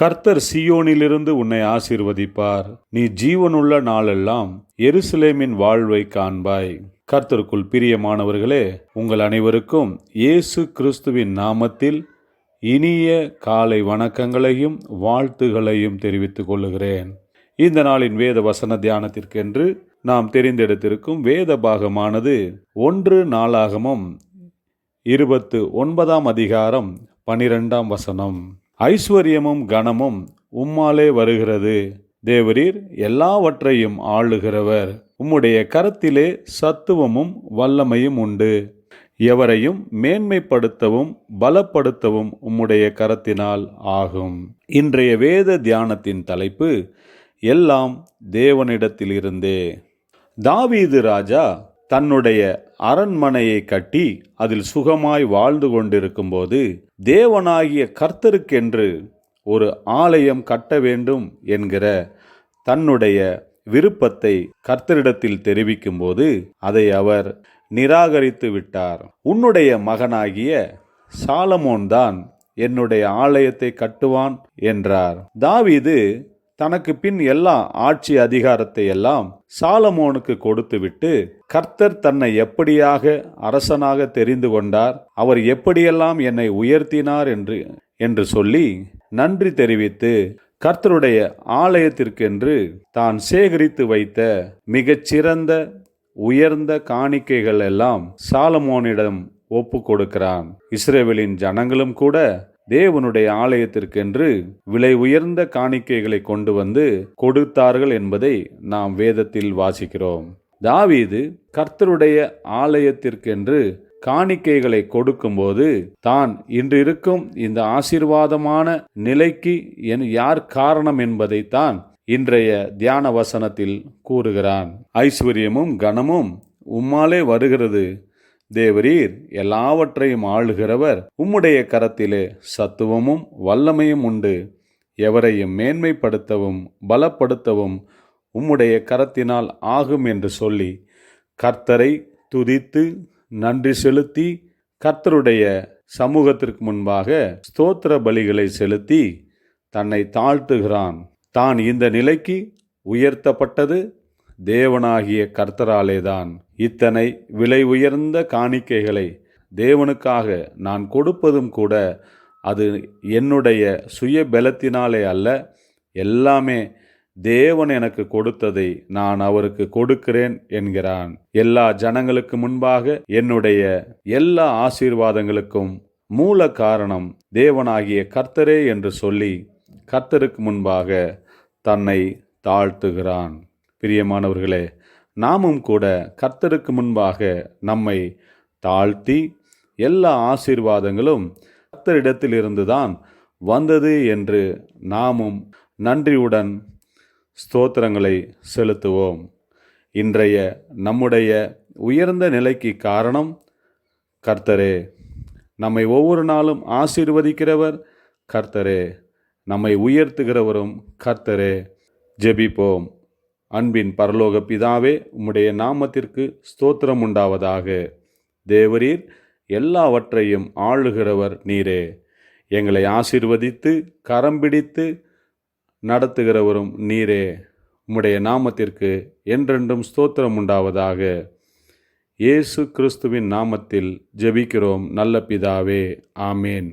கர்த்தர் சீயோனிலிருந்து உன்னை ஆசீர்வதிப்பார். நீ ஜீவனுள்ள நாளெல்லாம் எருசலேமின் வாழ்வை காண்பாய். கர்த்தருக்குள் பிரியமானவர்களே, உங்கள் அனைவருக்கும் இயேசு கிறிஸ்துவின் நாமத்தில் இனிய காலை வணக்கங்களையும் வாழ்த்துகளையும் தெரிவித்துக் கொள்ளுகிறேன். இந்த நாளின் வேத வசன தியானத்திற்கென்று நாம் தெரிந்தெடுத்திருக்கும் வேத பாகமானது 1 நாளாகமம் 29 அதிகாரம் 12 ஐஸ்வர்யமும் கனமும் உம்மாலே வருகிறது. தேவரீர் எல்லாவற்றையும் ஆளுகிறவர். உம்முடைய கரத்திலே சத்துவமும் வல்லமையும் உண்டு. எவரையும் மேன்மைப்படுத்தவும் பலப்படுத்தவும் உம்முடைய கரத்தினால் ஆகும். இன்றைய வேத தியானத்தின் தலைப்பு எல்லாம் தேவனிடத்திலிருந்தே. தாவீது ராஜா தன்னுடைய அரண்மனையை கட்டி அதில் சுகமாய் வாழ்ந்து கொண்டிருக்கும் போது தேவனாகிய கர்த்தருக்கென்று ஒரு ஆலயம் கட்ட வேண்டும் என்கிற தன்னுடைய விருப்பத்தை கர்த்தரிடத்தில் தெரிவிக்கும் போது அதை அவர் நிராகரித்து விட்டார். உன்னுடைய மகனாகிய சாலமோன்தான் என்னுடைய ஆலயத்தை கட்டுவான் என்றார். தாவீது தனக்கு பின் எல்லா ஆட்சி அதிகாரத்தை எல்லாம் சாலமோனுக்கு கொடுத்துவிட்டு கர்த்தர் தன்னை எப்படியாக அரசனாக தெரிந்து கொண்டார், அவர் எப்படியெல்லாம் என்னை உயர்த்தினார் என்று சொல்லி நன்றி தெரிவித்து கர்த்தருடைய ஆலயத்திற்கென்று தான் சேகரித்து வைத்த மிகச்சிறந்த உயர்ந்த காணிக்கைகள் எல்லாம் சாலமோனிடம் ஒப்பு கொடுக்கிறான். இஸ்ரவேலின் ஜனங்களும் கூட தேவனுடைய ஆலயத்திற்கென்று விலை உயர்ந்த காணிக்கைகளை கொண்டு வந்து கொடுத்தார்கள் என்பதை நாம் வேதத்தில் வாசிக்கிறோம். தாவீது கர்த்தருடைய ஆலயத்திற்கென்று காணிக்கைகளை கொடுக்கும்போது தான் இன்று இருக்கும் இந்த ஆசீர்வாதமான நிலைக்கு யார் காரணம் என்பதைத்தான் இன்றைய தியான வசனத்தில் கூறுகிறான். ஐஸ்வர்யமும் கனமும் உம்மாலே வருகிறது. தேவரீர் எல்லாவற்றையும் ஆளுகிறவர். உம்முடைய கரத்திலே சத்துவமும் வல்லமையும் உண்டு. எவரையும் மேன்மைப்படுத்தவும் பலப்படுத்தவும் உம்முடைய கரத்தினால் ஆகும் என்று சொல்லி கர்த்தரை துதித்து நன்றி செலுத்தி கர்த்தருடைய சமூகத்திற்கு முன்பாக ஸ்தோத்திர பலிகளை செலுத்தி தன்னை தாழ்த்துகிறான். தான் இந்த நிலைக்கு உயர்த்தப்பட்டது தேவனாகிய கர்த்தராலேதான். இத்தனை விலை உயர்ந்த காணிக்கைகளை தேவனுக்காக நான் கொடுப்பதும் கூட அது என்னுடைய சுய பலத்தினாலே அல்ல, எல்லாமே தேவன் எனக்கு கொடுத்ததை நான் அவருக்கு கொடுக்கிறேன் என்கிறான். எல்லா ஜனங்களுக்கு முன்பாக என்னுடைய எல்லா ஆசீர்வாதங்களுக்கும் மூல காரணம் தேவனாகிய கர்த்தரே என்று சொல்லி கர்த்தருக்கு முன்பாக தன்னை தாழ்த்துகிறான். பிரியமானவர்களே, நாமும் கூட கர்த்தருக்கு முன்பாக நம்மை தாழ்த்தி எல்லா ஆசீர்வாதங்களும் கர்த்தரிடத்திலிருந்துதான் வந்தது என்று நாமும் நன்றியுடன் ஸ்தோத்திரங்களை செலுத்துவோம். இன்றைய நம்முடைய உயர்ந்த நிலைக்கு காரணம் கர்த்தரே. நம்மை ஒவ்வொரு நாளும் ஆசீர்வதிக்கிறவர் கர்த்தரே. நம்மை உயர்த்துகிறவரும் கர்த்தரே. ஜெபிப்போம். அன்பின் பரலோக பிதாவே, உம்முடைய நாமத்திற்கு ஸ்தோத்திரம் உண்டாவதாக. தேவரீர் எல்லாவற்றையும் ஆளுகிறவர் நீரே. எங்களை ஆசீர்வதித்து கரம் பிடித்து நடத்துகிறவரும் நீரே. உம்முடைய நாமத்திற்கு என்றென்றும் ஸ்தோத்திரம் உண்டாவதாக. இயேசு கிறிஸ்துவின் நாமத்தில் ஜெபிக்கிறோம் நல்ல பிதாவே. ஆமேன்.